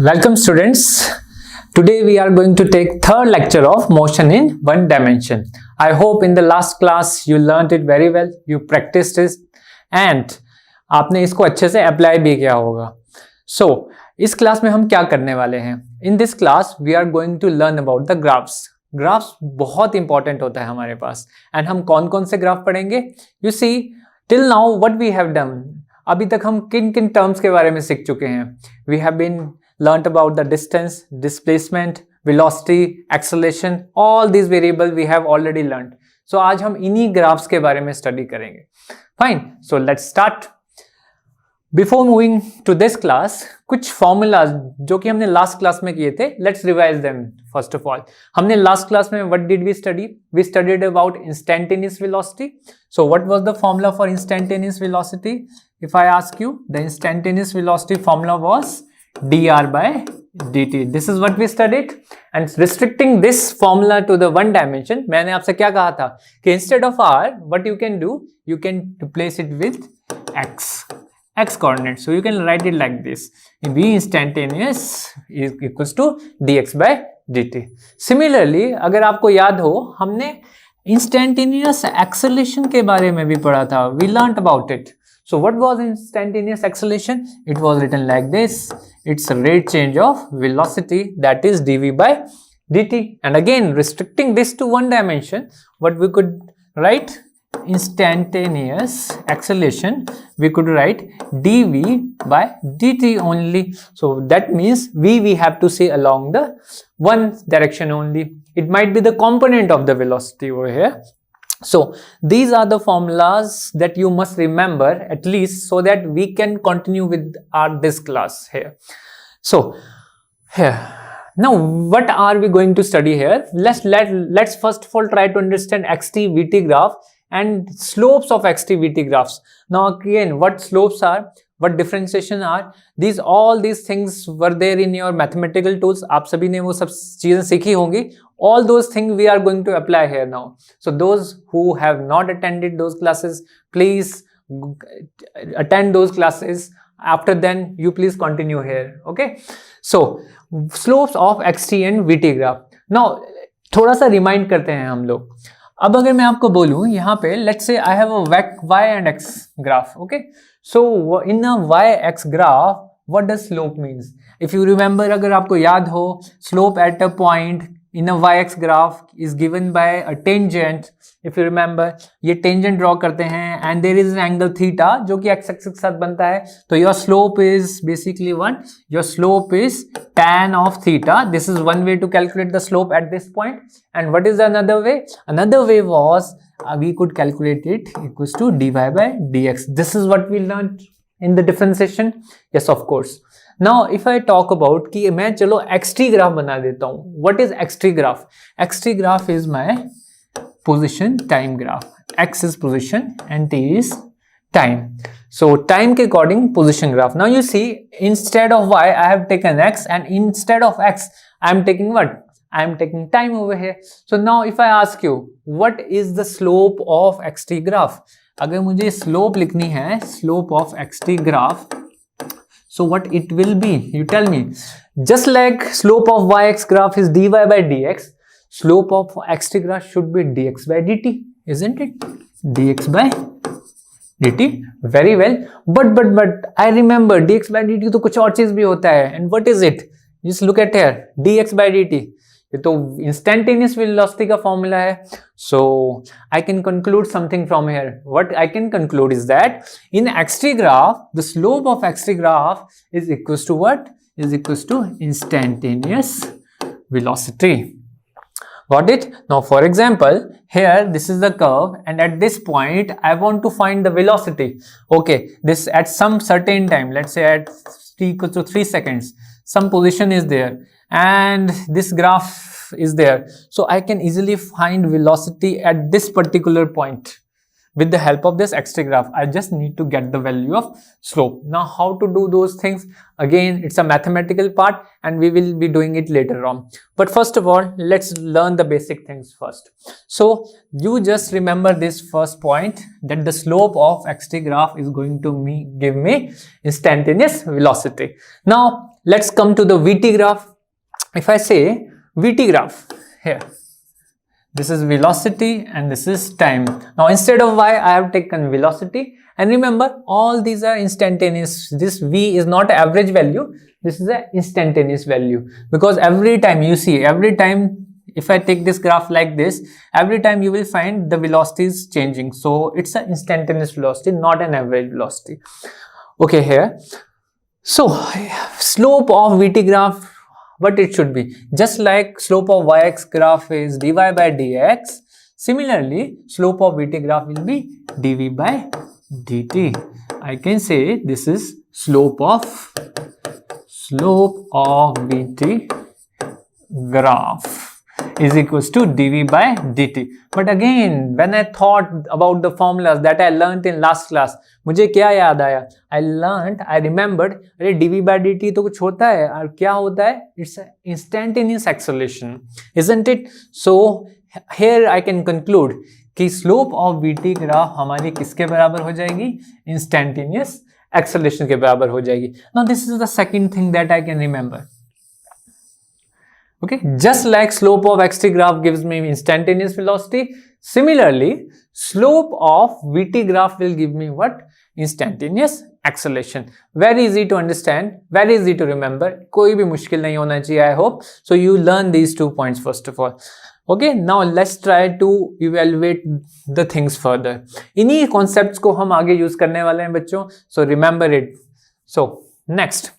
Welcome students. Today we are going to take third lecture of motion in one dimension. I hope in the last class you learned it very well, you practiced it and आपने इसको अच्छे से apply भी किया होगा. So इस class में हम क्या करने वाले हैं? In this class we are going to learn about the graphs. Graphs बहुत इंपॉर्टेंट होता है हमारे पास एंड हम कौन कौन से ग्राफ पढ़ेंगे. You see till now what we have done. अभी तक हम किन किन टर्म्स के बारे में सीख चुके हैं. We have been learned about the distance, displacement, velocity, acceleration, all these variables we have already learned. So आज हम इन्हीं ग्राफ्स के बारे में स्टडी करेंगे. Fine, so let's start. Before moving to this class, कुछ formulas जो कि हमने last class में किए थे, let's revise them first of all. हमने last class में what did we study? We studied about instantaneous velocity. So what was the formula for instantaneous velocity? If I ask you, the instantaneous velocity formula was dr by dt. This is what we studied and restricting this formula to the one dimension. मैंने आपसे क्या कहा था कि instead of r what you can do, you can replace it with x coordinate. So you can write it like this. v instantaneous is equals to dx by dt. Similarly अगर आपको याद हो हमने instantaneous acceleration के बारे में भी पढ़ा था. We learnt about it. So what was instantaneous acceleration? It was written like this. It's a rate change of velocity, that is dv by dt. And again restricting this to one dimension, what we could write? Instantaneous acceleration, we could write dv by dt only. So that means we have to say along the one direction only. It might be the component of the velocity over here. So these are the formulas that you must remember at least so that we can continue with this class here. So here now what are we going to study here? Let's first of all try to understand xt vt graph and slopes of xt vt graphs. Now again what slopes are, what differentiation are, all these things were there in your mathematical tools. आप सभी ने वो सब चीजें सीखी होंगी. All those things we are going to apply here now. So those who have not attended those classes, please attend those classes. After then you please continue here. Okay, so slopes of xt and vt graph. Now थोड़ा सा remind करते हैं हम लोग. अब अगर मैं आपको बोलूं यहाँ पे let's say I have a y and x graph. Okay, so in a y-x graph what does slope means? If you remember, अगर आपको याद हो, slope at a point in a y-x graph is given by a tangent. If you remember, ये tangent draw करते हैं and there is an angle theta जो कि x axis के साथ बनता है. तो your slope is basically what? Your slope is tan of theta. This is one way to calculate the slope at this point. And what is another way? Another way was we could calculate it equals to dy by dx. This is what we learned in the differentiation. Yes, of course. Now if I talk about कि मैं चलो xt graph बना देता हूँ. What is xt graph? xt graph is my position time graph. X is position and t is time. So time के according position graph. Now you see instead of y I have taken x and instead of x I am taking what? I am taking time over here. So now if I ask you what is the slope of xt graph? अगर मुझे slope लिखनी है, slope of xt graph, so what it will be? You tell me. Just like slope of y-x graph is dy by dx, slope of xt graph should be dx by dt, isn't it? dx by dt. Very well. But I remember dx by dt तो कुछ और चीज भी होता है. And what is it? Just look at here. dx by dt. ये तो instantaneous velocity का formula है. So I can conclude something from here. What I can conclude is that in xt graph, the slope of xt graph is equals to what? Is equals to instantaneous velocity. Got it? Now for example, here this is the curve and at this point I want to find the velocity. Okay, this at some certain time, let's say at t equals to 3 seconds, some position is there and this graph is there. So I can easily find velocity at this particular point with the help of this xt graph. I just need to get the value of slope. Now how to do those things? Again, it's a mathematical part and we will be doing it later on. But first of all, let's learn the basic things first. So you just remember this first point that the slope of xt graph is going to give me instantaneous velocity. Now Let's come to the VT graph. If I say VT graph here, this is velocity and this is time. Now instead of y, I have taken velocity, and remember all these are instantaneous. This v is not average value, this is an instantaneous value, because every time you see, every time if I take this graph like this, every time you will find the velocity is changing. So it's an instantaneous velocity, not an average velocity. Okay, here. So slope of VT graph, what it should be? Just like slope of yx graph is dy by dx, similarly slope of VT graph will be dv by dt. I can say this is slope of VT graph is equals to dv by dt. But again, when I thought about the formulas that I learned in last class, मुझे क्या याद आया? I remembered, अरे dv by dt तो कुछ होता है, और क्या होता है? It's an instantaneous acceleration, isn't it? So here I can conclude कि slope of VT ग्राफ हमारी किसके बराबर हो जाएगी? Instantaneous acceleration के बराबर हो जाएगी. Now this is the second thing that I can remember. Okay, just like slope of xt graph gives me instantaneous velocity, similarly slope of VT graph will give me what? Instantaneous acceleration. Very easy to understand, very easy to remember, कोई भी मुश्किल नहीं होना चाहिए, I hope. So you learn these 2 points first of all. Okay, now let's try to evaluate the things further. इन्हीं concepts को हम आगे use करने वाले हैं बच्चों, so remember it. So next,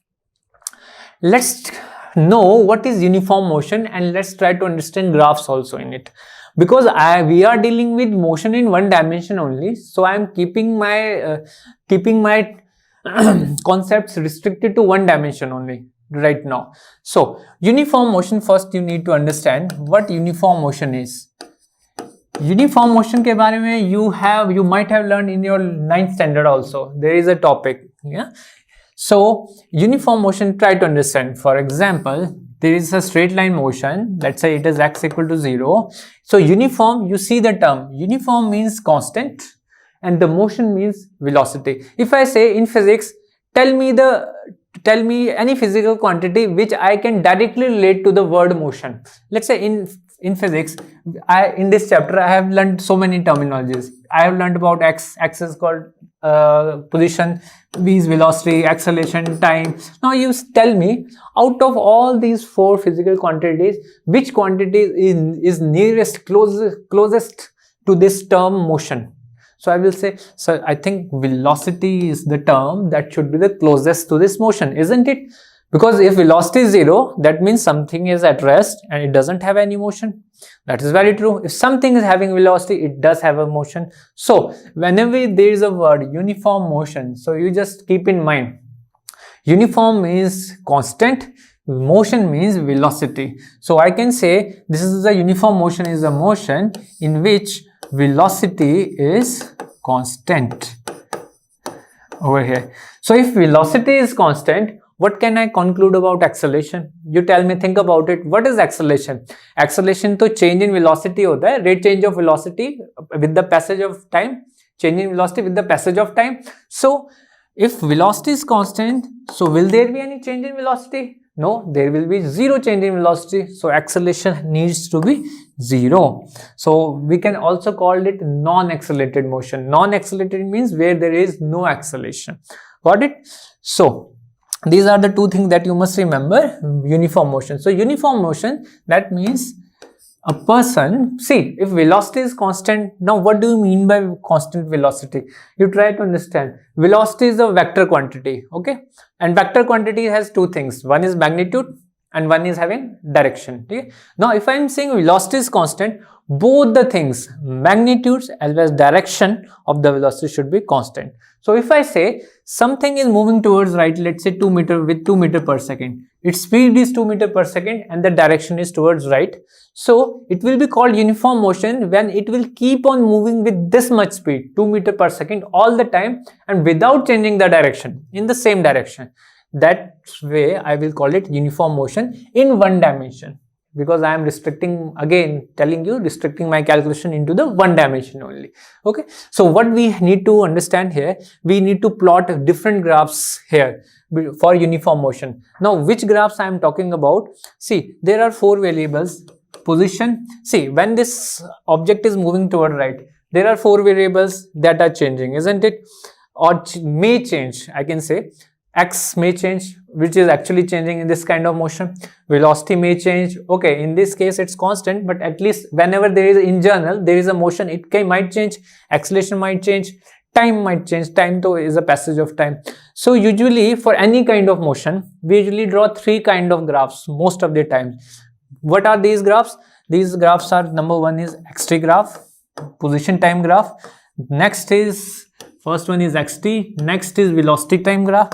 let's know what is uniform motion, and let's try to understand graphs also in it, because we are dealing with motion in one dimension only, so I am keeping my concepts restricted to one dimension only right now. So uniform motion, first you need to understand what uniform motion is. Uniform motion के बारे में you might have learned in your 9th standard also. There is a topic, yeah. So uniform motion, try to understand. For example, there is a straight line motion. Let's say it is x equal to 0. So uniform, you see the term. Uniform means constant, and the motion means velocity. If I say in physics, tell me any physical quantity which I can directly relate to the word motion. Let's say in physics, in this chapter I have learned so many terminologies. I have learned about x is called position, v is velocity, acceleration, time. Now you tell me, out of all these 4 physical quantities, which quantity is nearest, closest to this term motion? So I will say, so I think velocity is the term that should be the closest to this motion, isn't it? Because if velocity is 0, that means something is at rest and it doesn't have any motion. That is very true. If something is having velocity, it does have a motion. So whenever there is a word uniform motion, so you just keep in mind, uniform means constant, motion means velocity. So I can say this is a uniform motion, is a motion in which velocity is constant over here. So if velocity is constant, what can I conclude about acceleration? You tell me, think about it. What is acceleration? Acceleration to change in velocity होता है, rate change of velocity with the passage of time, change in velocity with the passage of time. So if velocity is constant, so will there be any change in velocity? No, there will be zero change in velocity. So acceleration needs to be 0. So we can also call it non-accelerated motion. Non-accelerated means where there is no acceleration. Got it? So these are the 2 things that you must remember. Uniform motion. So uniform motion, that means a person, see, if velocity is constant, now what do you mean by constant velocity? You try to understand. Velocity is a vector quantity, okay? And vector quantity has 2 things. One is magnitude and one is having direction, okay? Now if I am saying velocity is constant, both the things, magnitudes as well as direction of the velocity should be constant. So if I say something is moving towards right, let's say 2 meter with 2 meter per second, its speed is 2 meter per second and the direction is towards right. So it will be called uniform motion when it will keep on moving with this much speed, 2 meter per second all the time and without changing the direction, in the same direction. That way I will call it uniform motion in one dimension. because I am restricting, again telling you, restricting my calculation into the one dimension only. Okay, so what we need to understand here, we need to plot different graphs here for uniform motion. Now which graphs I am talking about? See, there are four variables. Position, see, when this object is moving toward right, there are four variables that are changing, isn't it? Or may change, I can say. X may change, which is actually changing in this kind of motion. Velocity may change. Okay, in this case it's constant, but at least whenever there is, in general, there is a motion, it might change. Acceleration might change. Time might change. Time though is a passage of time. So usually for any kind of motion, we usually draw three kind of graphs most of the time. What are these graphs? These graphs are, number one is xt graph, position time graph. Next is, first one is xt, next is velocity time graph.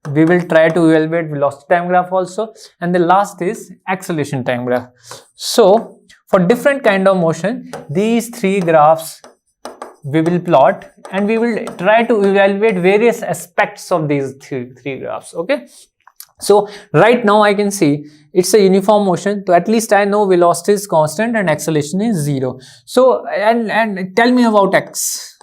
We will try to evaluate velocity time graph also, and the last is acceleration time graph. So for different kind of motion, these three graphs we will plot, and we will try to evaluate various aspects of these three graphs. Okay, so right now I can see it's a uniform motion, so at least I know velocity is constant and acceleration is 0. So and tell me about x,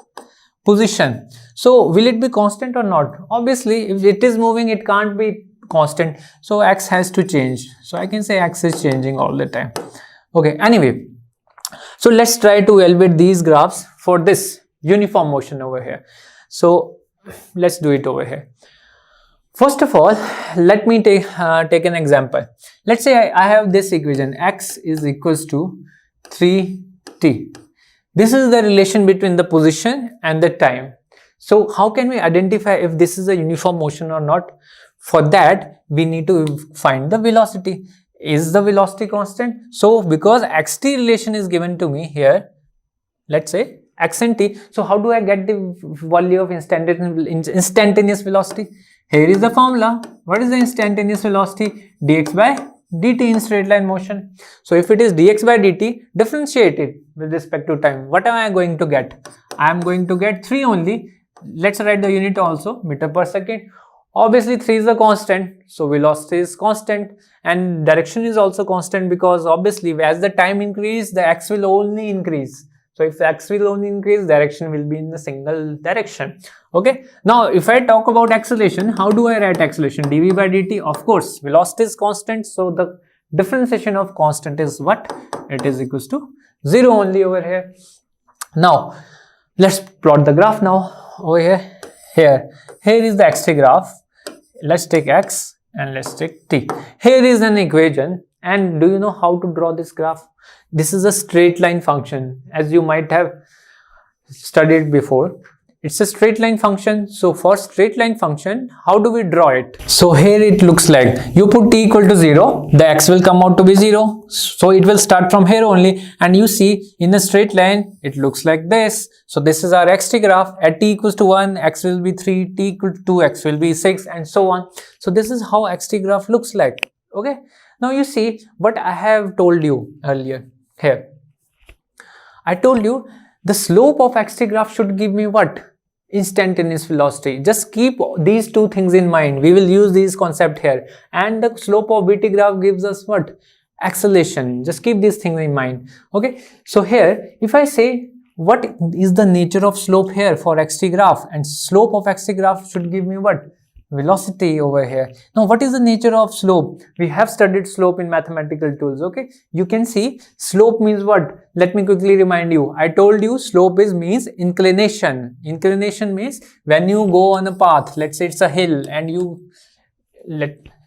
position. So will it be constant or not? Obviously if it is moving, it can't be constant, so x has to change. So I can say x is changing all the time. Okay, anyway, so let's try to evaluate these graphs for this uniform motion over here. So let's do it over here. First of all, let me take an example. Let's say I have this equation, x is equals to 3t. This is the relation between the position and the time. So how can we identify if this is a uniform motion or not? For that, we need to find the velocity. Is the velocity constant? So because xt relation is given to me here, let's say x and t. So how do I get the value of instantaneous velocity? Here is the formula. What is the instantaneous velocity? Dx by dt in straight line motion. So if it is dx by dt, differentiate it with respect to time. What am I going to get? I am going to get 3 only. Let's write the unit also, meter per second. Obviously 3 is a constant, so velocity is constant, and direction is also constant, because obviously as the time increases, the x will only increase. So if x will only increase, direction will be in the single direction. Okay, now if I talk about acceleration, how do I write acceleration? dv by dt. Of course velocity is constant, so the differentiation of constant is what? It is equals to 0 only over here. Now let's plot the graph now over here. Here is the xt graph. Let's take x and let's take t. Here is an equation, and do you know how to draw this graph? This is a straight line function, as you might have studied before. It's a straight line function. So for straight line function, how do we draw it? So here it looks like you put t equal to 0, the x will come out to be 0. So it will start from here only, and you see in a straight line it looks like this. So this is our xt graph. At t equals to 1, x will be 3, t equal to 2, x will be 6, and so on. So this is how xt graph looks like. Okay, now you see what I have told you earlier. Here I told you the slope of xt graph should give me what? Instantaneous velocity. Just keep these two things in mind. We will use these concept here. And the slope of bt graph gives us what? Acceleration. Just keep these things in mind. Okay, so here if I say what is the nature of slope here for xt graph, and slope of xt graph should give me what? Velocity over here. Now what is the nature of slope? We have studied slope in mathematical tools. Okay, you can see slope means what? Let me quickly remind you. I told you slope means inclination. Inclination means when you go on a path, let's say it's a hill, and you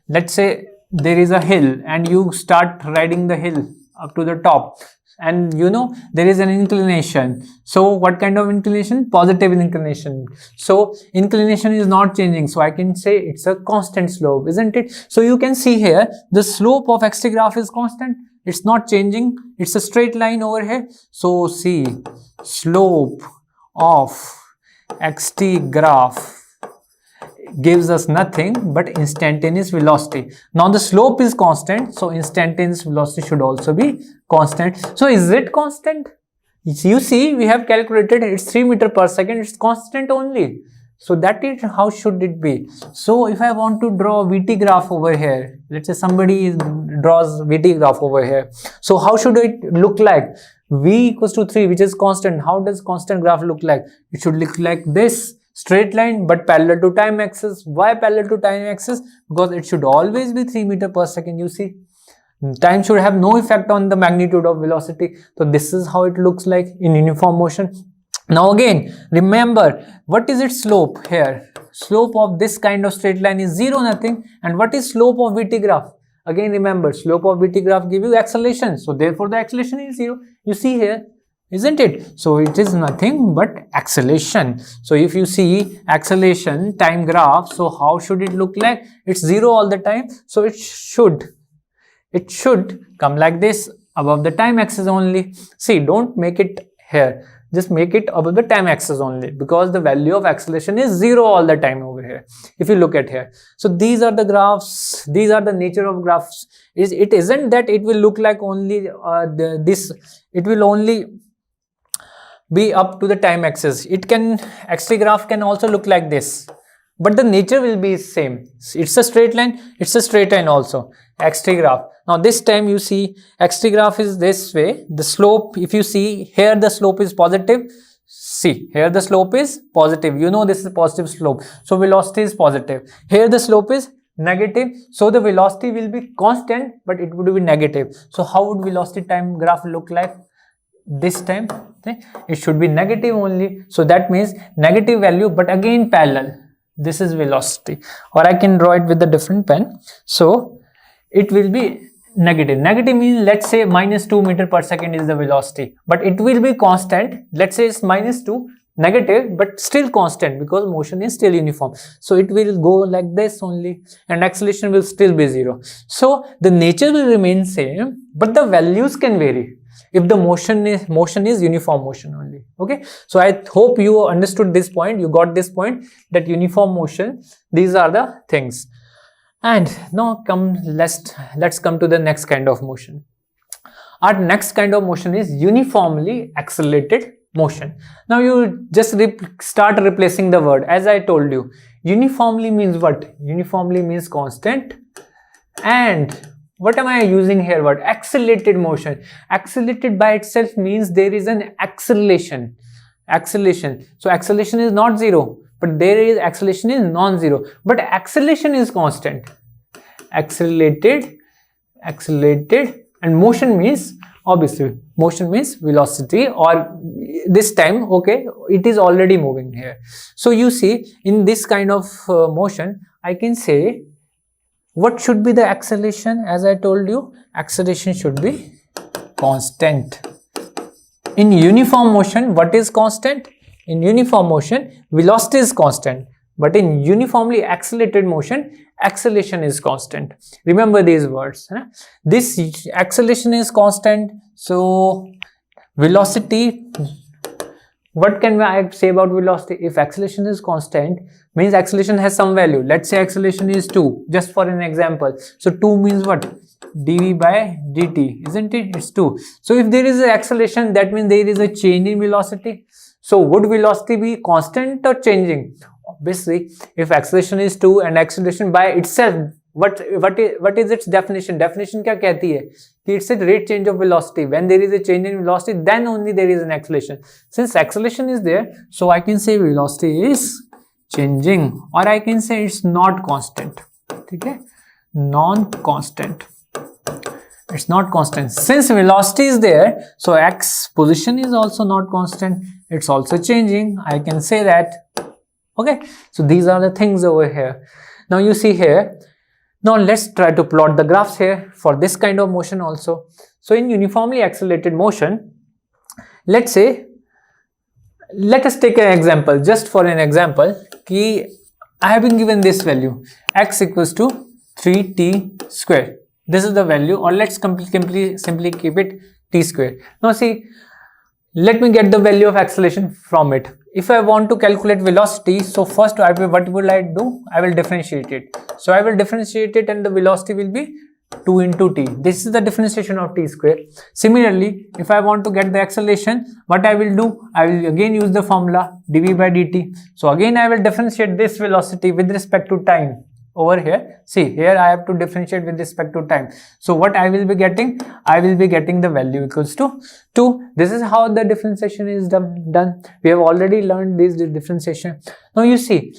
let's say there is a hill and you start riding the hill up to the top, and you know there is an inclination. So what kind of inclination? Positive inclination. So inclination is not changing, so I can say it's a constant slope, isn't it? So you can see here the slope of xt graph is constant. It's not changing. It's a straight line over here. So see, slope of xt graph gives us nothing but instantaneous velocity. Now the slope is constant, so instantaneous velocity should also be constant. So is it constant? You see, we have calculated it's 3 meters per second. It's constant only. So that is how should it be. So if I want to draw VT graph over here, let's say somebody draws VT graph over here. So how should it look like? V equals to 3, which is constant. How does constant graph look like? It should look like this, straight line but parallel to time axis. Why parallel to time axis? Because it should always be 3 meters per second. You see, time should have no effect on the magnitude of velocity. So this is how it looks like in uniform motion. Now again, remember, what is its slope here? Slope of this kind of straight line is 0, nothing. And what is slope of VT graph? Again, remember, slope of VT graph give you acceleration. So therefore the acceleration is 0. You see here, isn't it? So it is nothing but acceleration. So if you see acceleration time graph, so how should it look like? It's 0 all the time. So it should come like this, above the time axis only. See, don't make it here. Just make it above the time axis only, because the value of acceleration is 0 all the time over here. If you look at here. So these are the graphs. These are the nature of graphs. It isn't that it will look like only this. It will only be up to the time axis. It can, XT graph can also look like this. But the nature will be same. It's a straight line. It's a straight line also. XT graph. Now this time you see XT graph is this way. The slope, if you see here, the slope is positive. See, here the slope is positive. You know this is positive slope. So velocity is positive. Here the slope is negative. So the velocity will be constant, but it would be negative. So how would velocity time graph look like? This time, okay, it should be negative only. So that means negative value, but again parallel. This is velocity. Or I can draw it with a different pen. So it will be negative. Negative means, let's say minus 2 meters per second is the velocity, but it will be constant. Let's say it's minus 2, negative, but still constant, because motion is still uniform. So it will go like this only, and acceleration will still be 0. So the nature will remain same, but the values can vary if the motion is uniform motion only. Okay, so I hope you understood this point. You got this point, that uniform motion, these are the things. And now let's come to the next kind of motion. Our next kind of motion is uniformly accelerated motion. Now you just start replacing the word. As I told you, uniformly means what? Uniformly means constant. And what am I using here? What? Accelerated motion. Accelerated by itself means there is an acceleration. So acceleration is not 0. But there is acceleration is non-zero, but acceleration is constant. Accelerated, and motion means, obviously, motion means velocity, or this time, okay, it is already moving here. So you see, in this kind of motion, I can say, what should be the acceleration? As I told you, acceleration should be constant. In uniform motion, what is constant? In uniform motion, velocity is constant, but in uniformly accelerated motion, acceleration is constant. Remember these words. This acceleration is constant, so velocity, what can I say about velocity? If acceleration is constant, means acceleration has some value. Let's say acceleration is 2, just for an example. So 2 means what? dv by dt, isn't it? It's 2. So if there is an acceleration, that means there is a change in velocity. So would velocity be constant or changing? Obviously, if acceleration is 2 and acceleration by itself, what is its definition? Definition क्या कहती है? It's a rate change of velocity. When there is a change in velocity, then only there is an acceleration. Since acceleration is there, so I can say velocity is changing, or I can say it's not constant. Okay, non-constant. It's not constant. Since velocity is there, so x position is also not constant. It's also changing. I can say that. Okay, so these are the things over here. Now you see here. Now let's try to plot the graphs here for this kind of motion also. So in uniformly accelerated motion, let's say, let us take an example, just for an example, I have been given this value, x equals to 3t square. This is the value, or let's simply keep it t square. Now see, let me get the value of acceleration from it. If I want to calculate velocity, so first what will I do? I will differentiate it. So I will differentiate it and the velocity will be 2 into t. This is the differentiation of t square. Similarly, if I want to get the acceleration, what I will do? I will again use the formula dv by dt. So again I will differentiate this velocity with respect to time. Over here, see, here I have to differentiate with respect to time. So what I will be getting? I will be getting the value equals to 2. This is how the differentiation is done. We have already learned this differentiation. Now you see,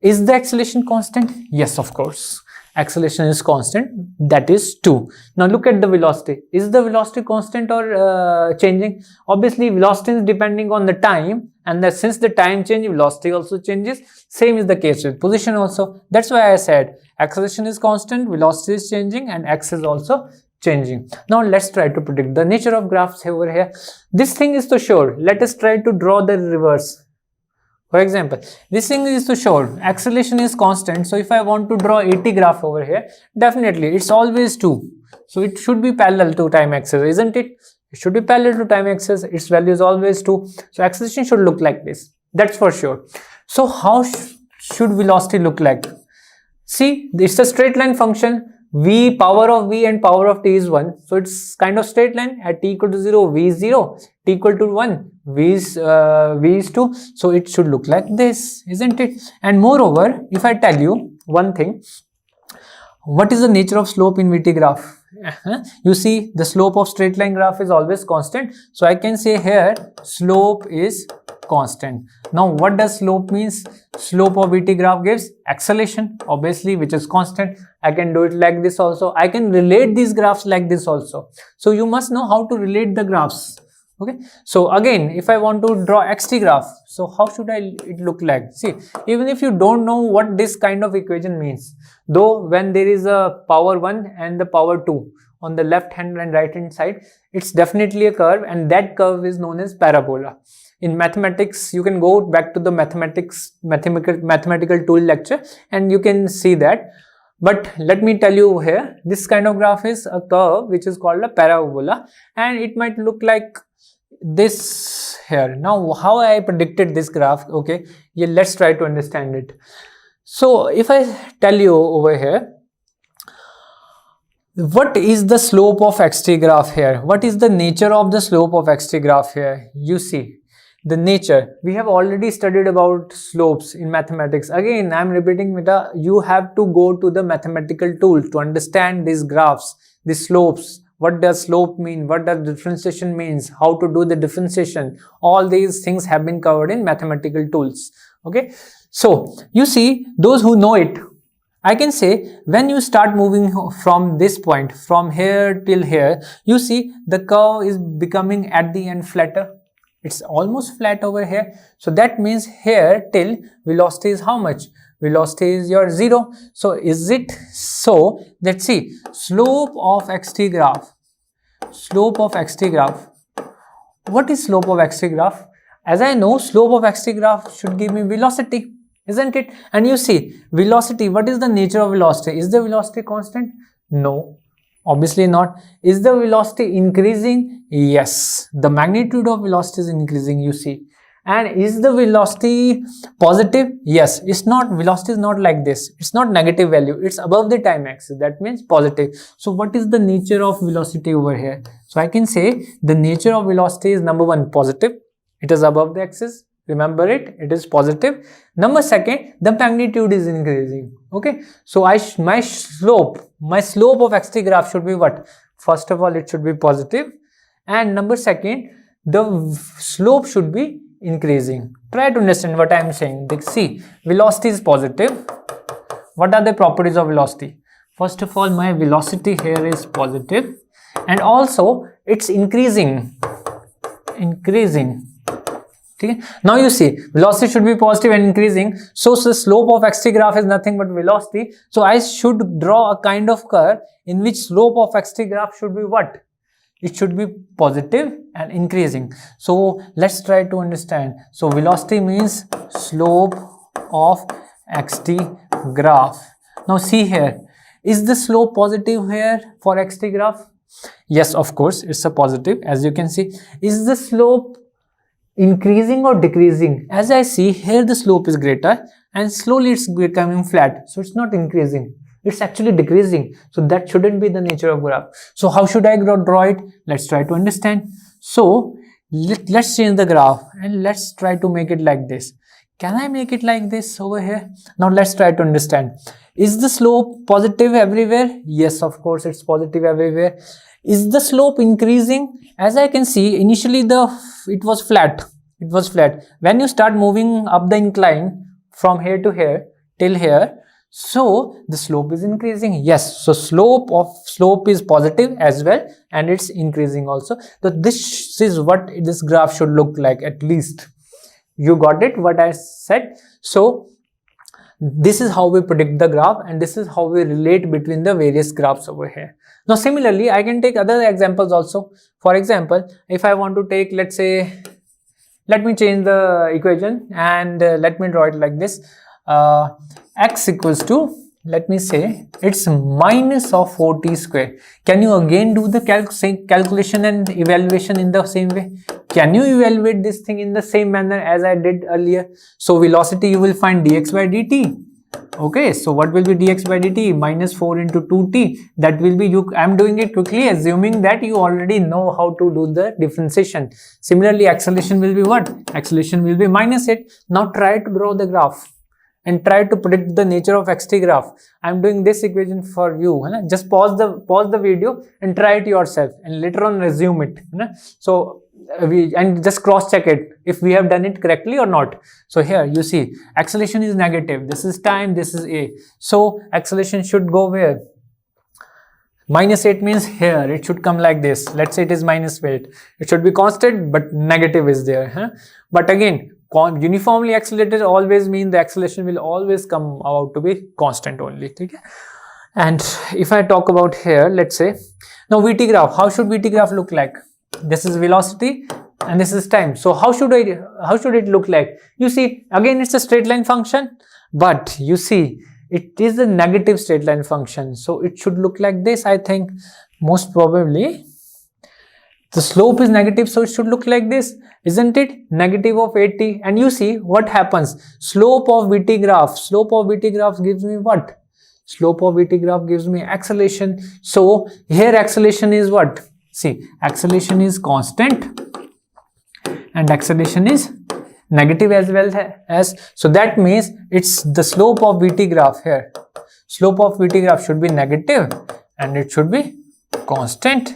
is the acceleration constant? Yes, of course. Acceleration is constant, that is 2. Now look at the velocity. Is the velocity constant or changing? Obviously velocity is depending on the time, and since the time change, velocity also changes. Same is the case with position also. That's why I said acceleration is constant, velocity is changing, and x is also changing. Now let's try to predict the nature of graphs over here. This thing is to show. Let us try to draw the reverse. For example, this thing is to show acceleration is constant. So if I want to draw AT graph over here, definitely it's always 2. So it should be parallel to time axis, isn't it? It should be parallel to time axis. Its value is always 2. So acceleration should look like this. That's for sure. So how should velocity look like? See, it's a straight line function. V, power of V and power of t is 1. So it's kind of straight line. At t equal to 0, V is 0. T equal to 1, V is 2. So it should look like this, isn't it? And moreover, if I tell you one thing, what is the nature of slope in VT graph? You see, the slope of straight line graph is always constant. So I can say here, slope is constant. Now what does slope means? Slope of VT graph gives acceleration, obviously, which is constant. I can do it like this also. I can relate these graphs like this also. So you must know how to relate the graphs. Okay, so again, if I want to draw xt graph, so how should it look like? See, even if you don't know what this kind of equation means, though when there is a power 1 and the power 2 on the left hand and right hand side, it's definitely a curve, and that curve is known as parabola. In mathematics, you can go back to the mathematical tool lecture and you can see that. But let me tell you here, this kind of graph is a curve which is called a parabola, and it might look like this here. Now how I predicted this graph? Okay, yeah, let's try to understand it. So if I tell you over here, what is the slope of xt graph here? What is the nature of the slope of xt graph here? You see, the nature, we have already studied about slopes in mathematics. Again, I am repeating, Mita, you have to go to the mathematical tool to understand these graphs, these slopes. What does slope mean? What does differentiation means? How to do the differentiation? All these things have been covered in mathematical tools. Okay, so you see, those who know it, I can say when you start moving from this point, from here till here, you see the curve is becoming at the end flatter. It's almost flat over here. So that means here till velocity is how much? Velocity is your 0. So is it so? Let's see, slope of xt graph. Slope of xt graph. What is slope of xt graph? As I know, slope of xt graph should give me velocity, isn't it? And you see, velocity, what is the nature of velocity? Is the velocity constant? No, obviously not. Is the velocity increasing? Yes, the magnitude of velocity is increasing, you see. And is the velocity positive? Yes, it's not, velocity is not like this. It's not negative value. It's above the time axis. That means positive. So what is the nature of velocity over here? So I can say the nature of velocity is number 1, positive. It is above the axis. Remember it, it is positive. Number 2, the magnitude is increasing. Okay, so my slope of xt graph should be what? First of all, it should be positive, and number 2, the slope should be increasing. Try to understand what I am saying. See, velocity is positive. What are the properties of velocity? First of all, my velocity here is positive, and also it's increasing. Okay. Now you see, velocity should be positive and increasing. So the slope of xt graph is nothing but velocity. So I should draw a kind of curve in which slope of xt graph should be what? It should be positive and increasing. So let's try to understand. So velocity means slope of xt graph. Now see here, is the slope positive here for xt graph? Yes, of course, it's a positive, as you can see. Is the slope increasing or decreasing? As I see here, the slope is greater and slowly it's becoming flat, so it's not increasing. it's actually decreasing. So that shouldn't be the nature of graph. So how should I draw it? Let's try to understand. So let's change the graph and let's try to make it like this. Can I make it like this over here? Now let's try to understand. Is the slope positive everywhere? Yes, of course it's positive everywhere. Is the slope increasing? As I can see, initially it was flat. It was flat. When you start moving up the incline from here to here till here, so the slope is increasing. Yes, so slope is positive as well, and it's increasing also. So this is what this graph should look like, at least. You got it what I said? So this is how we predict the graph, and this is how we relate between the various graphs over here. Now similarly, I can take other examples also. For example, if I want to take, let's say, let me change the equation and let me draw it like this. X equals to, let me say, it's minus of 4t square. Can you again do the calculation and evaluation in the same way? Can you evaluate this thing in the same manner as I did earlier? So velocity, you will find dx by dt. Okay, so what will be dx by dt? Minus 4 into 2t. That will be, I'm doing it quickly, assuming that you already know how to do the differentiation. Similarly, acceleration will be what? Acceleration will be minus 8. Now try to draw the graph and try to predict the nature of xt graph. I'm doing this equation for you. Just pause the video and try it yourself, and later on resume it. So and just cross check it if we have done it correctly or not. So here you see acceleration is negative. This is time, this is a. So acceleration should go where? Minus 8 means here it should come like this. Let's say it is minus 8. It should be constant, but negative is there. But again, uniformly accelerated always mean the acceleration will always come out to be constant only. Okay? And if I talk about here, let's say, now VT graph, how should VT graph look like? This is velocity and this is time. So how should it look like? You see, again it's a straight line function, but you see it is a negative straight line function. So it should look like this, I think. Most probably the slope is negative, so it should look like this, isn't it? Negative of 80. And you see what happens. Slope of VT graph gives me what? Slope of VT graph gives me acceleration. So here acceleration is what? See, acceleration is constant and acceleration is negative as well as. So that means it's the slope of VT graph here. Slope of VT graph should be negative and it should be constant.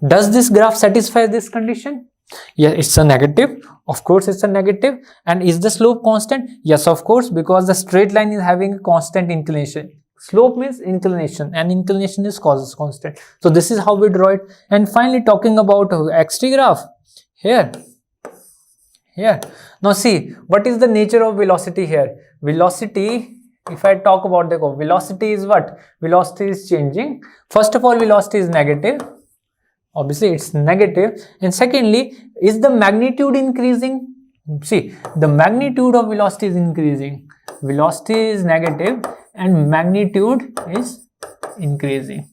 Does this graph satisfy this condition? Yeah, it's a negative. Of course, it's a negative. And is the slope constant? Yes, of course, because the straight line is having a constant inclination. Slope means inclination, and inclination is constant. So this is how we draw it. And finally, talking about xt graph here. Now see, what is the nature of velocity here? Velocity, if I talk about the velocity is what? Velocity is changing. First of all, velocity is negative. Obviously, it's negative. And secondly, is the magnitude increasing? See, the magnitude of velocity is increasing. Velocity is negative and magnitude is increasing.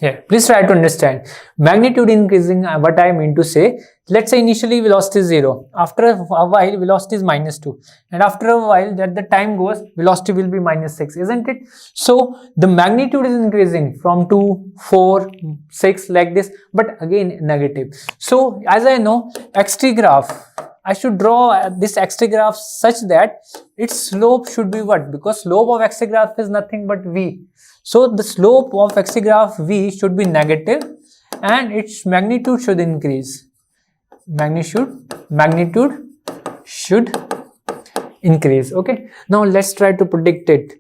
Here, please try to understand. Magnitude increasing, what I mean to say, let's say initially velocity is 0. After a while, velocity is minus 2. And after a while, that the time goes, velocity will be minus 6, isn't it? So, the magnitude is increasing from 2, 4, 6 like this, but again negative. So, as I know, xt graph, I should draw this xt graph such that its slope should be what? Because slope of xt graph is nothing but v. So the slope of xt graph v should be negative and its magnitude should increase. Magnitude should increase. Okay. Now let's try to predict it.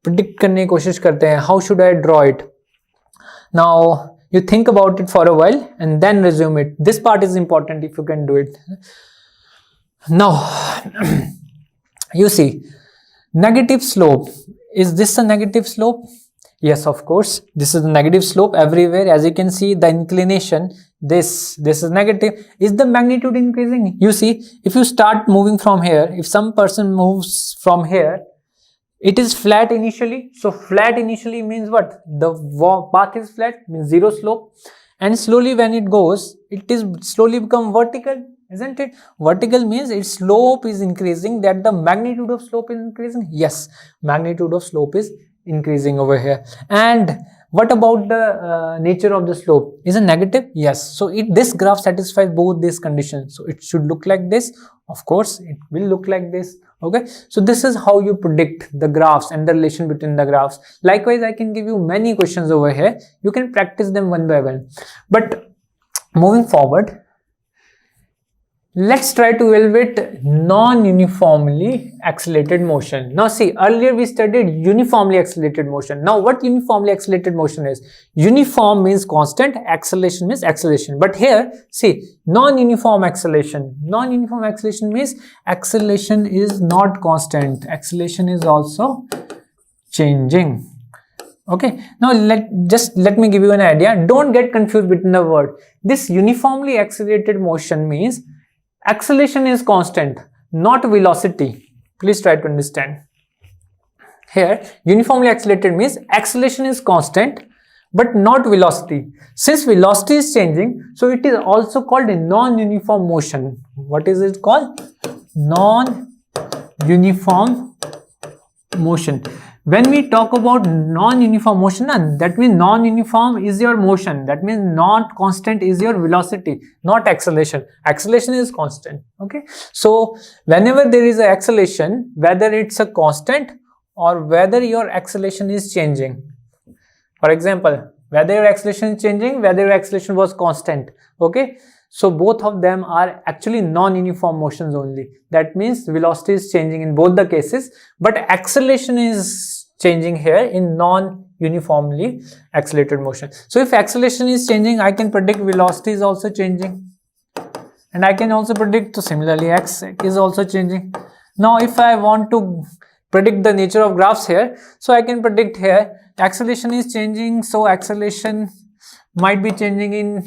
Predict करने की कोशिश करते हैं. How should I draw it? Now you think about it for a while and then resume it. This part is important if you can do it. Now you see negative slope. Is this a negative slope? Yes, of course. This is the negative slope everywhere. As you can see, the inclination, this is negative. Is the magnitude increasing? You see, if you start moving from here, if some person moves from here, it is flat initially. So flat initially means what? The path is flat, means zero slope. And slowly when it goes, it is slowly become vertical. Isn't it? Vertical means its slope is increasing, that the magnitude of slope is increasing. Yes, magnitude of slope is increasing over here. And what about the nature of the slope? Is it negative? Yes. So this graph satisfies both these conditions. So it should look like this. Of course, it will look like this. Okay. So this is how you predict the graphs and the relation between the graphs. Likewise, I can give you many questions over here. You can practice them one by one. But moving forward, let's try to evaluate non-uniformly accelerated motion. Now see, earlier we studied uniformly accelerated motion. Now what uniformly accelerated motion is? Uniform means constant, acceleration means acceleration. But here, see, non-uniform acceleration. Non-uniform acceleration means acceleration is not constant. Acceleration is also changing. Okay, now let me give you an idea. Don't get confused between the word. This uniformly accelerated motion means acceleration is constant, not velocity. Please try to understand. Here, uniformly accelerated means acceleration is constant, but not velocity. Since velocity is changing, so it is also called a non-uniform motion. What is it called? Non-uniform motion. When we talk about non-uniform motion, that means non-uniform is your motion. That means not constant is your velocity, not acceleration. Acceleration is constant. Okay. So whenever there is an acceleration, whether it's a constant or whether your acceleration is changing. For example, whether your acceleration is changing, whether your acceleration was constant. Okay. So both of them are actually non-uniform motions only. That means velocity is changing in both the cases, but acceleration is changing here in non-uniformly accelerated motion. So if acceleration is changing, I can predict velocity is also changing. And I can also predict, so similarly x is also changing. Now if I want to predict the nature of graphs here, so I can predict here acceleration is changing, so acceleration might be changing in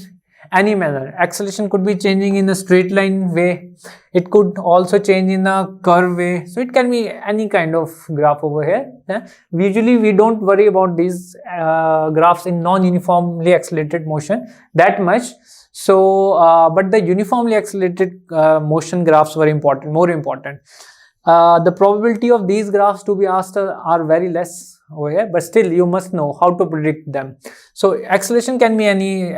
any manner. Acceleration could be changing in a straight line way. It could also change in a curve way. So it can be any kind of graph over here. Usually we don't worry about these graphs in non-uniformly accelerated motion that much. So, but the uniformly accelerated motion graphs were important, more important. The probability of these graphs to be asked are very less over here, but still you must know how to predict them. So acceleration can be any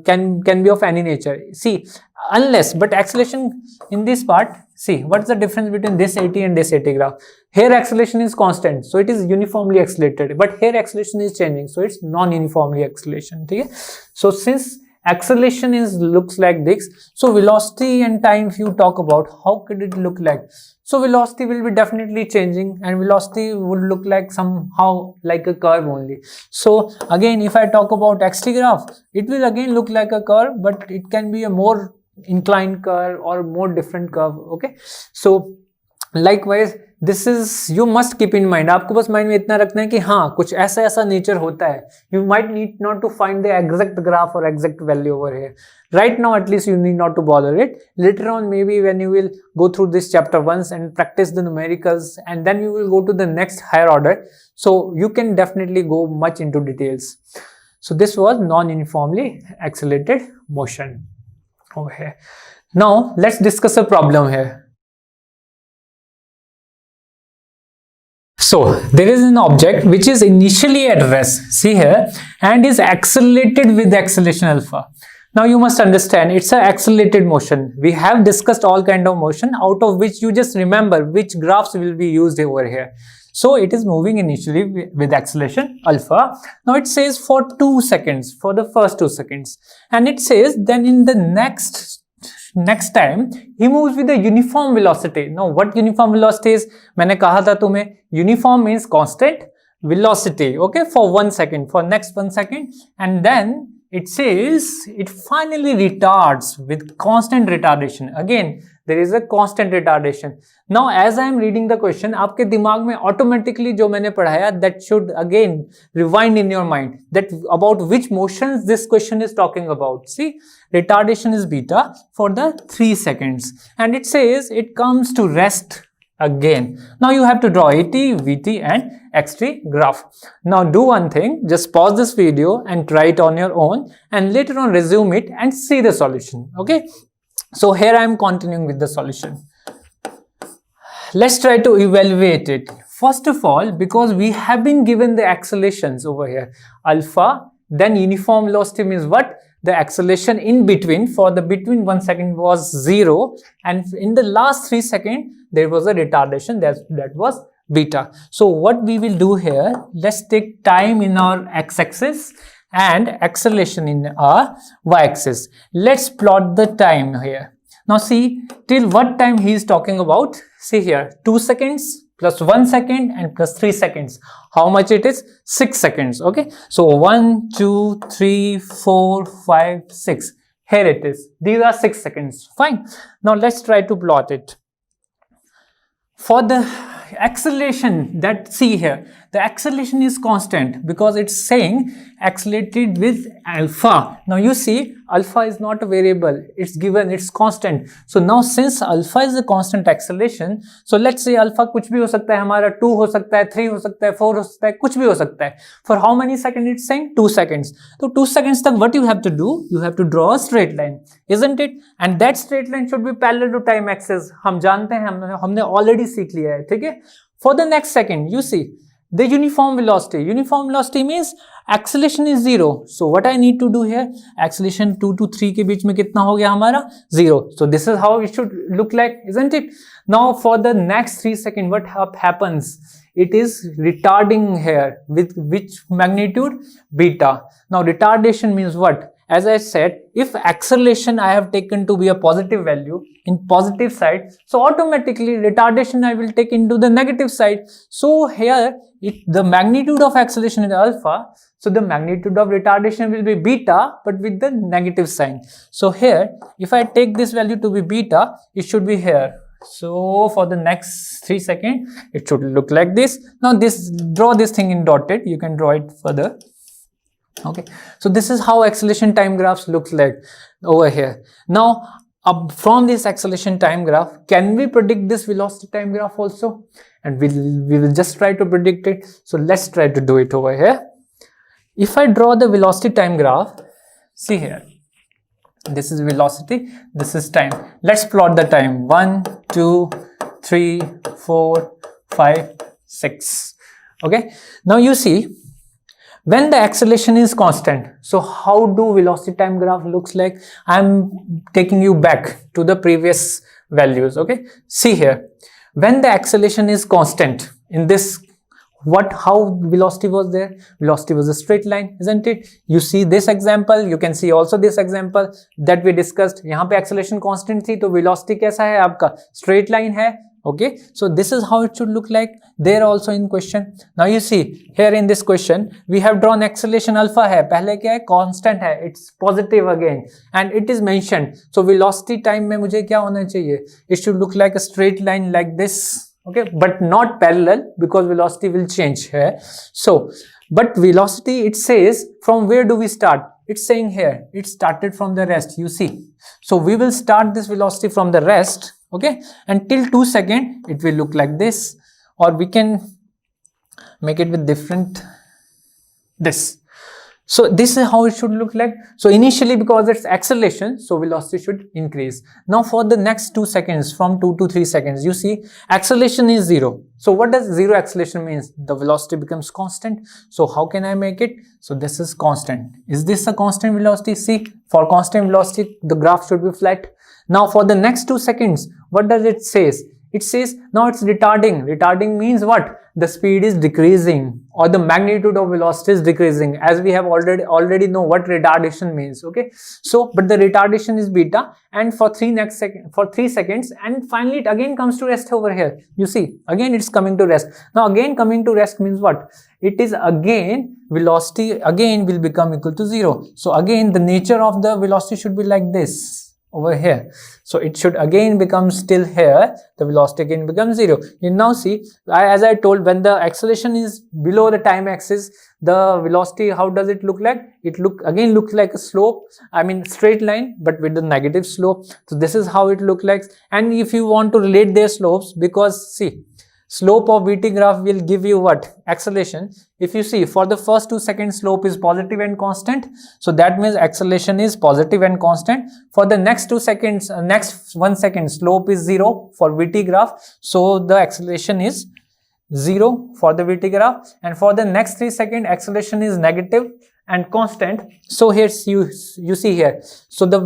can be of any nature. See, unless, but acceleration in this part, see what's the difference between this 80 and this 80 graph. Here acceleration is constant, so it is uniformly accelerated, but here acceleration is changing, so it's non-uniformly acceleration. Okay? So since acceleration looks like this, so velocity and time, if you talk about how could it look like, so velocity will be definitely changing and velocity would look like somehow like a curve only. So again, if I talk about xt graph, it will again look like a curve, but it can be a more inclined curve or more different curve. Okay, so likewise this is, you must keep in mind, आपको बस mind में इतना रखना है कि हाँ कुछ ऐसा ऐसा नेचर होता है. You might need not to find the exact graph or exact value over here. Right now at least you need not to bother it. Later on maybe when you will go through this chapter once and practice the numericals, and then you will go to the next higher order. So you can definitely go much into details. So this was non-uniformly accelerated motion over here. Now let's discuss a problem here. So there is an object which is initially at rest, see here, and is accelerated with acceleration alpha. Now you must understand it's an accelerated motion. We have discussed all kind of motion, out of which you just remember which graphs will be used over here. So it is moving initially with acceleration alpha. Now it says for 2 seconds, for the first 2 seconds, and it says then in the next time he moves with a uniform velocity. Now what uniform velocity is? मैंने कहा था तुम्हें, uniform means constant velocity, okay, for 1 second, for next 1 second, and then it says it finally retards with constant retardation. Again there is a constant retardation. Now as I am reading the question, आपके दिमाग में automatically जो मैंने पढ़ाया, that should again rewind in your mind that about which motions this question is talking about. See, retardation is beta for the 3 seconds, and it says it comes to rest again. Now you have to draw AT, VT and XT graph. Now do one thing, just pause this video and try it on your own, and later on resume it and see the solution. Okay, so here I am continuing with the solution. Let's try to evaluate it. First of all, because we have been given the accelerations over here, alpha, then uniform velocity means what? The acceleration in between, for the between 1 second was 0, and in the last 3 seconds there was a retardation, that was beta. So what we will do here, let's take time in our x-axis and acceleration in our y-axis. Let's plot the time here. Now see, till what time he is talking about? See here, 2 seconds plus 1 second and plus 3 seconds. How much it is? 6 seconds. Okay, so 1, 2, 3, 4, 5, 6. Here it is. These are 6 seconds. Fine. Now let's try to plot it. For the acceleration, that see here, the acceleration is constant because it's saying accelerated with alpha. Now you see, alpha is not a variable, it's given, it's constant. So now since alpha is a constant acceleration, so let's say alpha कुछ भी हो सकता है हमारा, 2 हो सकता है, 3 हो सकता है, 4 हो सकता है, कुछ भी हो सकता है. For how many seconds it's saying? 2 seconds. So 2 seconds तक what you have to do? You have to draw a straight line, isn't it? And that straight line should be parallel to time axis. हम जानते हैं, हमने already सीख लिया है, ठीक है? For the next second, you see the uniform velocity. Uniform velocity means acceleration is 0. So what I need to do here? Acceleration 2 to 3 के बीच में कितना हो गया हमारा? 0. So this is how it should look like, isn't it? Now for the next 3 seconds, what happens? It is retarding here with which magnitude? Beta. Now retardation means what? As I said, if acceleration I have taken to be a positive value in positive side, so automatically retardation I will take into the negative side. So here, the magnitude of acceleration is alpha, so the magnitude of retardation will be beta, but with the negative sign. So here, if I take this value to be beta, it should be here. So for the next 3 seconds, it should look like this. Now draw this thing in dotted, you can draw it further. Okay, so this is how acceleration time graphs looks like over here. Now from this acceleration time graph, can we predict this velocity time graph also? And we will just try to predict it. So let's try to do it over here. If I draw the velocity time graph, see here, this is velocity, this is time. Let's plot the time. 1, 2, 3, 4, 5, 6. Okay, now you see, when the acceleration is constant, so how do velocity time graph looks like? I'm taking you back to the previous values. Okay, see here, when the acceleration is constant in this, how velocity was there? Velocity was a straight line, isn't it? You see this example, you can see also this example that we discussed. यहाँ पे acceleration constant थी, तो velocity कैसा है आपका? Straight line है. Okay, so this is how it should look like there also in question. Now you see here in this question we have drawn acceleration alpha है, पहले क्या है? Constant है, it's positive again, and it is mentioned. So velocity time में मुझे क्या होना चाहिए? It should look like a straight line like this. Okay, but not parallel because velocity will change here. So, but velocity, it says from where do we start? It's saying here it started from the rest. You see, so we will start this velocity from the rest. Okay, until 2 seconds it will look like this, or we can make it with different this. So this is how it should look like. So initially, because it's acceleration, so velocity should increase. Now for the next 2 seconds, from 2 to 3 seconds, you see acceleration is 0. So what does 0 acceleration means? The velocity becomes constant. So how can I make it? So this is constant. Is this a constant velocity? See, for constant velocity, the graph should be flat. Now for the next 2 seconds, what does it says? It says now it's retarding. Retarding means what? The speed is decreasing, or the magnitude of velocity is decreasing, as we have already know what retardation means. Okay, so but the retardation is beta, and for 3 seconds, and finally it again comes to rest over here. You see, again it's coming to rest. Now again coming to rest means what? It is again velocity again will become equal to 0. So again the nature of the velocity should be like this over here. So it should again become still here, the velocity again becomes 0. You now see, as I told, when the acceleration is below the time axis, the velocity, how does it look like? It looks like a slope, I mean straight line, but with the negative slope. So this is how it looks like. And if you want to relate their slopes, because see, slope of VT graph will give you what? Acceleration. If you see, for the first 2 seconds slope is positive and constant, so that means acceleration is positive and constant. For the next 2 seconds, next 1 second, slope is 0 for VT graph, so the acceleration is 0 for the vt graph, and for the next 3 seconds acceleration is negative and constant. So here you see here, so the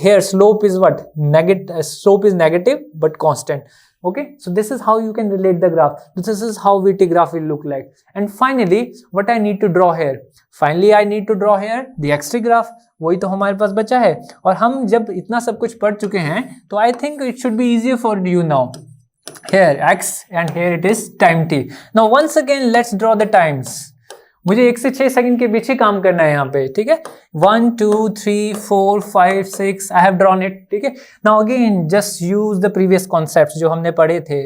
here slope is what, negative, slope is negative but constant. Okay, so this is how you can relate the graph. This is how vt graph will look like. And finally what I need to draw here, finally I need to draw here the xt graph. वही तो हमारे पास बचा है, और हम जब इतना सब कुछ पढ़ चुके हैं तो I think it should be easier for you now. Here x and here it is time t. Now once again let's draw the times. मुझे 1 से 6 सेकंड के बीच ही काम करना है यहाँ पे, ठीक है. 1 2 3 4 5 6 आई हैव ड्रॉन इट, ठीक है. Now again just use the previous concepts जो हमने पढ़े थे.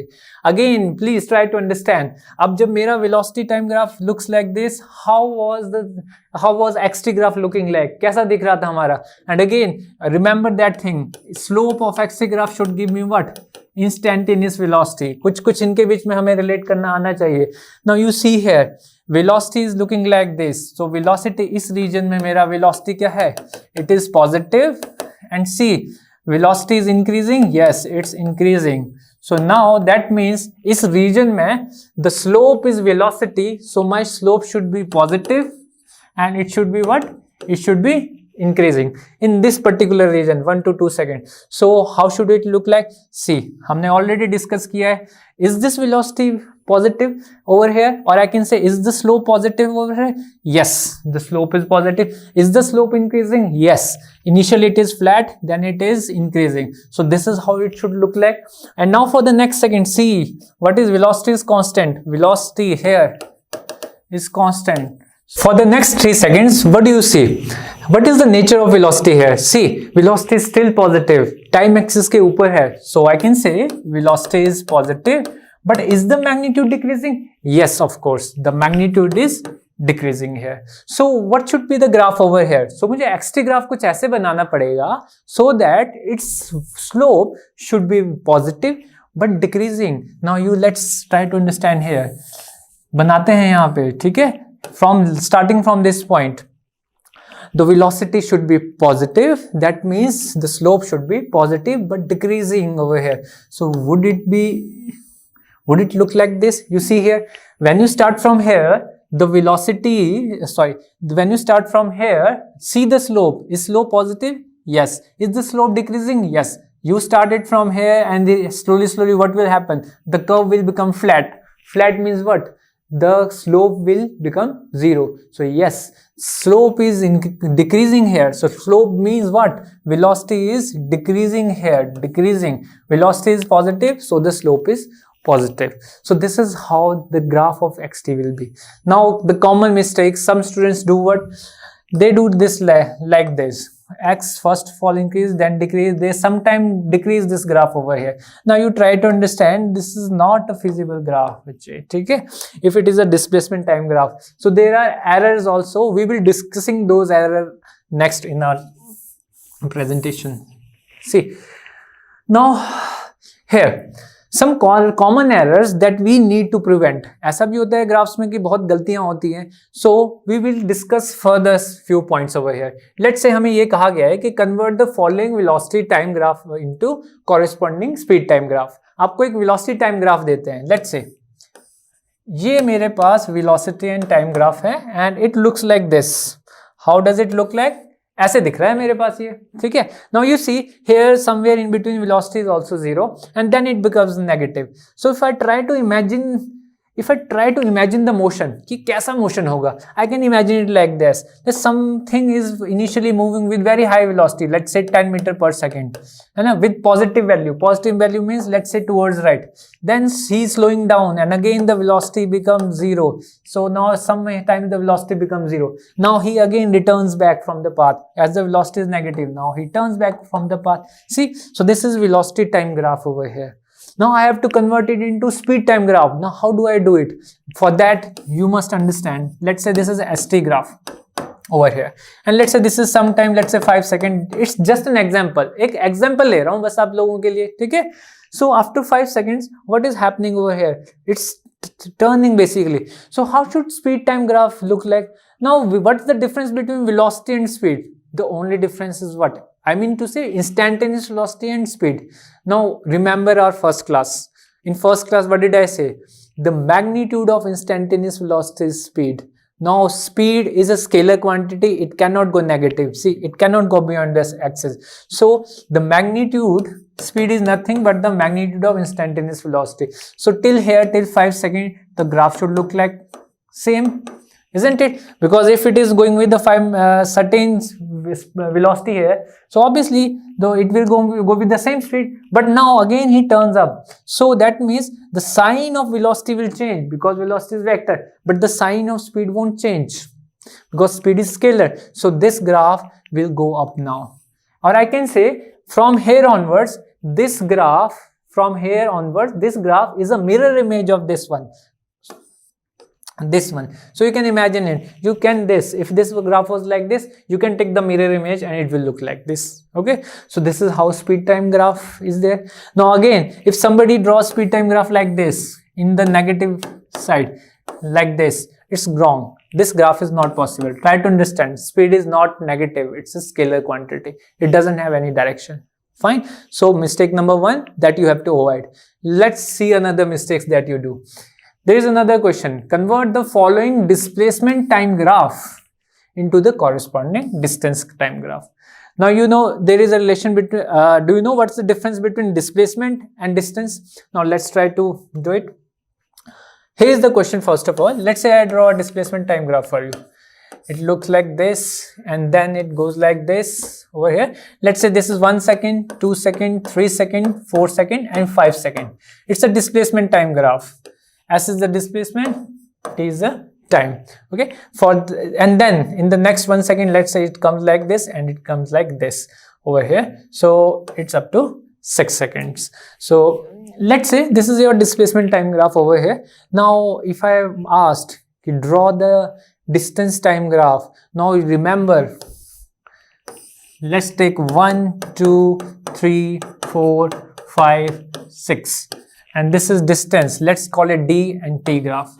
Again please try to understand. अब जब मेरा velocity time graph looks like this, how was x t graph looking like, कैसा दिख रहा था हमारा. And again remember that thing, slope of x t graph should give me what, instantaneous velocity. कुछ इनके बीच में हमें रिलेट करना आना चाहिए. Now you see here velocity is looking like this. So velocity इस region में मेरा velocity क्या है, it is positive. And see, velocity is increasing, yes it's increasing. So now that means इस region में the slope is velocity, so my slope should be positive and it should be what, it should be increasing in this particular region 1 to 2 seconds. So how should it look like? See, हमने already discuss किया है. Is this velocity positive over here, or I can say is the slope positive over here? Yes, the slope is positive. Is the slope increasing? Yes, initially it is flat, then it is increasing. So this is how it should look like. And now for the next second, see what is velocity is constant. Velocity here is constant. For the next 3 seconds, what do you see? What is the nature of velocity here? See, velocity is still positive, time axis के ऊपर है. So I can say velocity is positive. But is the magnitude decreasing? Yes, of course, the magnitude is decreasing here. So what should be the graph over here? So मुझे xt graph कुछ ऐसे बनाना पड़ेगा so that its slope should be positive but decreasing. Now you let's try to understand here. बनाते हैं यहाँ पे, ठीक है. Starting from this point, the velocity should be positive. That means the slope should be positive but decreasing over here. So would it look like this? You see here, when you start from here, the velocity, when you start from here, see the slope. Is slope positive? Yes. Is the slope decreasing? Yes. You started from here and slowly what will happen? The curve will become flat. Flat means what? The slope will become 0. So yes, slope is decreasing here. So slope means what? Velocity is decreasing here, decreasing. Velocity is positive, so the slope is positive. So this is how the graph of xt will be. Now the common mistakes some students do, what they do this like this, x first of all increase then decrease, they sometimes decrease this graph over here. Now you try to understand, this is not a feasible graph, okay? If it is a displacement time graph, so there are errors also. We will discussing those errors next in our presentation. See, now here some common errors that we need to prevent. ऐसा भी होता है graphs में कि बहुत गलतियां होती हैं. So we will discuss further few points over here. Let's say हमें ये कहा गया है कि convert the following velocity time graph into corresponding speed time graph. आपको एक velocity time graph देते हैं. Let's say ये मेरे पास velocity and time graph है and it looks like this. How does it look like? ऐसे दिख रहा है मेरे पास ये, ठीक है. Now you see here somewhere in between velocity is also 0 and then it becomes negative. So if I try to imagine the motion, कि कैसा motion होगा, I can imagine it like this. That something is initially moving with very high velocity, let's say 10 meter per second, है ना, with positive value. Positive value means let's say towards right. Then he is slowing down and again the velocity becomes 0. So now sometimes the velocity becomes 0. Now he again returns back from the path as the velocity is negative. Now he turns back from the path. See, so this is velocity time graph over here. Now I have to convert it into speed time graph. Now how do I do it? For that you must understand, let's say this is a st graph over here and let's say this is sometime, let's say 5 seconds. It's just an example. एक example ले रहा हूँ बस आप लोगों के लिए, ठीक है. So after 5 seconds, what is happening over here? It's turning basically. So how should speed time graph look like? Now what's the difference between velocity and speed? The only difference is what? I mean to say instantaneous velocity and speed. Now remember our first class. In first class, what did I say? the magnitude of instantaneous velocity is speed. Now speed is a scalar quantity, it cannot go negative. See, it cannot go beyond this axis. So the magnitude, speed is nothing but the magnitude of instantaneous velocity. So till here, till 5 seconds, the graph should look like same, isn't it? Because if it is going with the certain velocity here, so obviously though it will go with the same speed, but now again he turns up. So that means the sign of velocity will change because velocity is vector, but the sign of speed won't change because speed is scalar. So this graph will go up now. Or I can say from here onwards, this graph is a mirror image of this one. So you can imagine it, if this graph was like this, you can take the mirror image and it will look like this. Okay, so this is how speed time graph is there. Now again, if somebody draws speed time graph like this in the negative side like this, it's wrong. This graph is not possible. Try to understand, speed is not negative, it's a scalar quantity, it doesn't have any direction. Fine. So mistake number 1 that you have to avoid. Let's see another mistakes that you do. There is another question. Convert the following displacement time graph into the corresponding distance time graph. Now you know there is a relation between, do you know what's the difference between displacement and distance? Now let's try to do it. Here is the question first of all. Let's say I draw a displacement time graph for you. It looks like this and then it goes like this over here. Let's say this is 1 second, 2 second, 3 second, 4 second and 5 second. It's a displacement time graph. S is the displacement, T is the time. Okay, and then in the next 1 second, let's say it comes like this and it comes like this over here. So it's up to 6 seconds. So let's say this is your displacement time graph over here. Now if I am asked to draw the distance time graph, now remember, let's take 1, 2, 3, 4, 5, 6. And this is distance. Let's call it D and T graph.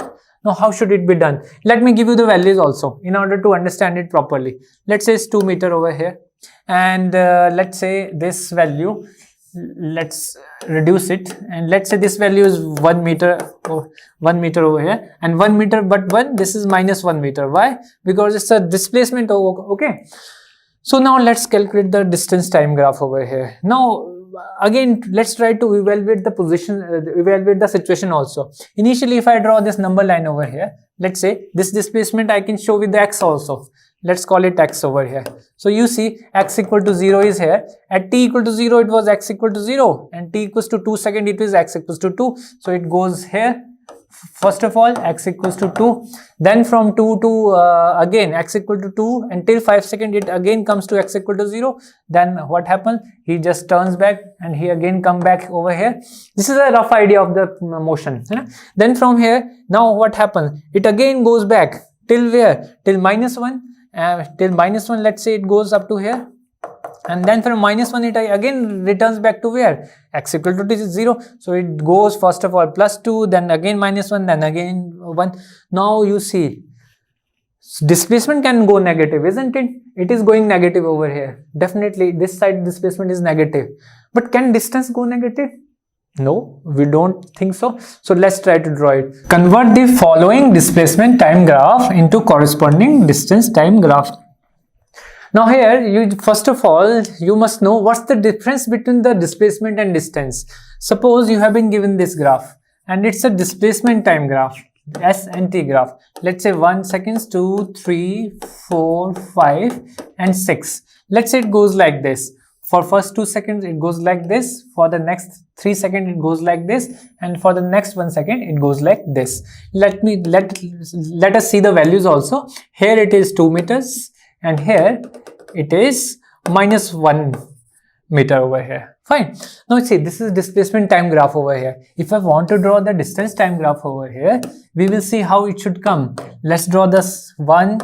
Now how should it be done? Let me give you the values also in order to understand it properly. Let's say it's 2 meter over here, and let's say this value, let's reduce it, and let's say this value is 1 meter or 1 meter over here, and 1 meter, but this is minus 1 meter. Why? Because it's a displacement. Okay, so now let's calculate the distance time graph over here. Now again, let's try to evaluate the position, evaluate the situation also. Initially, if I draw this number line over here, let's say this displacement I can show with the x also. Let's call it x over here. So you see x equal to 0 is here. At t equal to 0, it was x equal to 0, and t equals to 2 second, it is x equals to 2. So it goes here. First of all, x equals to 2, then from 2 to again x equal to 2 until 5 seconds, it again comes to x equal to 0. Then what happens? He just turns back and he again come back over here. This is a rough idea of the motion. Then from here, now what happens? It again goes back till where? Till minus 1. Till minus 1, let's say it goes up to here. And then from minus 1, it again returns back to where? X equal to 0. So it goes first of all plus 2, then again minus 1, then again 1. Now you see, displacement can go negative, isn't it? It is going negative over here. Definitely this side displacement is negative. But can distance go negative? No, we don't think so. So let's try to draw it. Convert the following displacement time graph into corresponding distance time graph. Now here, first of all, you must know what's the difference between the displacement and distance. Suppose you have been given this graph and it's a displacement time graph, S and T graph. Let's say 1 seconds, 2, 3, 4, 5 and 6. Let's say it goes like this. For first 2 seconds, it goes like this. For the next 3 seconds, it goes like this. And for the next 1 second, it goes like this. Let us see the values also. Here it is 2 meters. And here it is minus 1 meter over here. Fine. Now see, this is displacement time graph over here. If I want to draw the distance time graph over here, we will see how it should come. Let's draw this 1,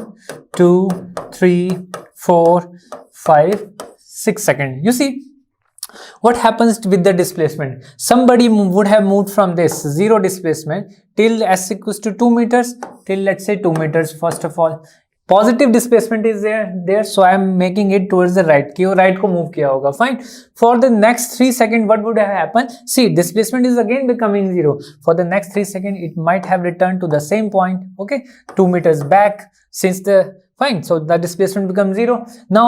2, 3, 4, 5, 6 seconds. You see, what happens with the displacement? Somebody would have moved from this 0 displacement till s equals to 2 meters till let's say 2 meters first of all. Positive displacement is there so I am making it towards the right कि वो right को move किया होगा. Fine. For the next 3 second what would happen? See displacement is again becoming 0. For the next 3 second it might have return to the same point. Okay, 2 meters back since the fine, so the displacement becomes 0. Now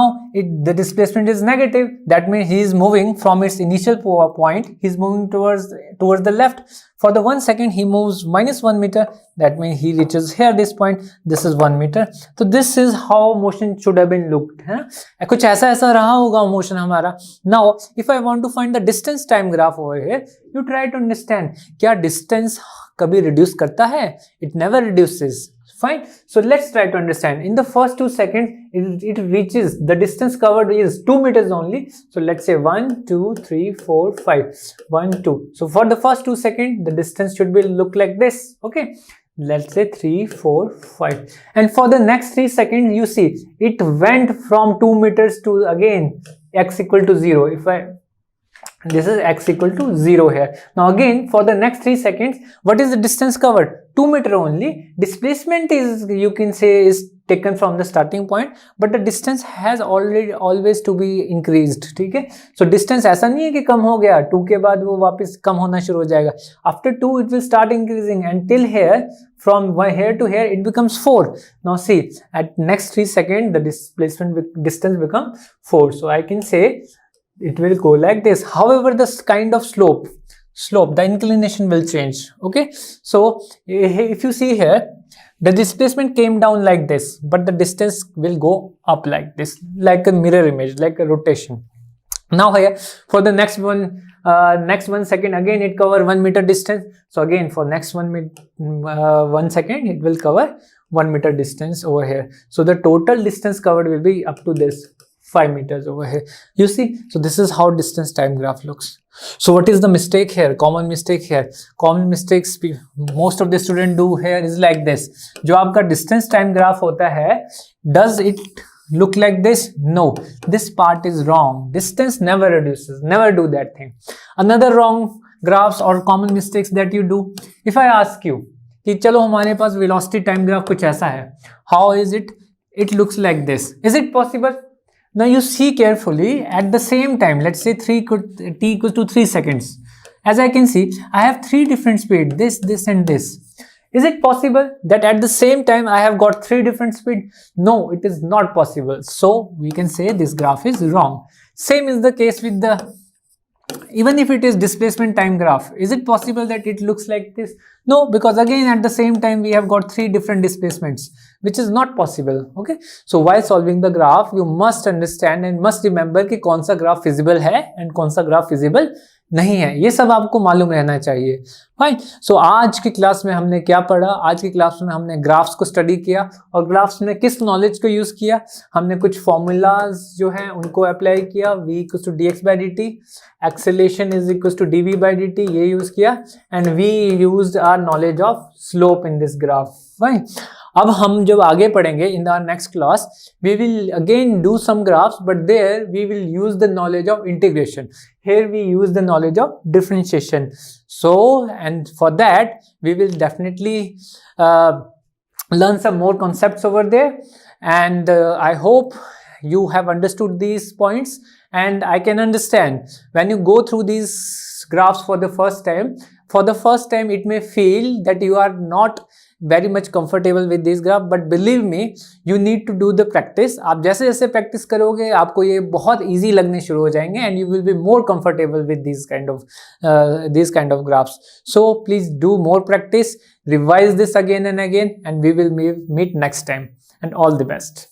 the displacement is negative, that means he is moving from its initial point, he is moving towards the left. For the 1 second he moves -1 meter, that means he reaches here this point, this is 1 meter. So this is how motion should have been looked, है ना. कुछ ऐसा रहा होगा motion हमारा. Now if I want to find the distance time graph over here, you try to understand क्या distance कभी reduce करता है? It never reduces. Fine. So let's try to understand. In the first 2 seconds, it reaches, the distance covered is 2 meters only. So let's say 1, 2, 3, 4, 5. 1, 2. So for the first 2 seconds, the distance should be look like this. Okay. Let's say 3, 4, 5. And for the next 3 seconds, you see, it went from 2 meters to again x equal to 0. This is x equal to 0 here. Now again for the next 3 seconds, what is the distance covered? 2 meter only. Displacement is, you can say, is taken from the starting point, but the distance has always to be increased. ठीक है. So distance ऐसा नहीं है कि कम हो गया, 2 के बाद वो वापस कम होना शुरू हो जाएगा. After 2 it will start increasing until here, from here to here it becomes 4. Now see, at next 3 seconds the distance become 4. So I can say it will go like this. However, this kind of slope, the inclination will change. Okay, so if you see here, the displacement came down like this, but the distance will go up like this, like a mirror image, like a rotation. Now here for the next 1 second, again it cover 1 meter distance. So again for next 1 second it will cover 1 meter distance over here. So the total distance covered will be up to this 5 meters over here. You see, so this is how distance time graph looks. So what is the mistake here? Common mistake here. Common mistakes most of the student do here is like this. जो आपका distance time graph होता है, does it look like this? No, this part is wrong. Distance never reduces. Never do that thing. Another wrong graphs or common mistakes that you do. If I ask you कि चलो हमारे पास velocity time graph कुछ ऐसा है, how is it? It looks like this. Is it possible? Now you see carefully, at the same time, let's say t equals to 3 seconds. As I can see, I have 3 different speeds, this and this. Is it possible that at the same time I have got 3 different speeds? No, it is not possible. So we can say this graph is wrong. Same is the case with the, even if it is displacement time graph, is it possible that it looks like this? No, because again at the same time we have got 3 different displacements, which is not possible. Okay, so while solving the graph you must understand and must remember कि कौन सा graph feasible है and कौन सा graph feasible नहीं है. ये सब आपको मालूम रहना चाहिए. फाइन. सो आज की क्लास में हमने क्या पढ़ा? आज की क्लास में हमने ग्राफ्स को स्टडी किया और ग्राफ्स में किस नॉलेज को यूज किया. हमने कुछ फॉर्मूलाज जो हैं उनको अप्लाई किया. v equals to dx by dt, acceleration is equals to dv by dt, ये यूज किया. And we used our knowledge of slope in this graph. Fine. अब हम जब आगे पढ़ेंगे in our next class, we will again do some graphs, but there we will use the knowledge of integration. Here we use the knowledge of differentiation. So, and for that we will definitely learn some more concepts over there. And I hope you have understood these points. And I can understand when you go through these graphs for the first time, it may feel that you are not very much comfortable with this graph, but believe me, you need to do the practice. आप जैसे जैसे practice करोगे आपको ये बहुत easy लगने शुरू हो जाएंगे and you will be more comfortable with these kind of graphs. So please do more practice, revise this again and again, and we will meet next time. And all the best.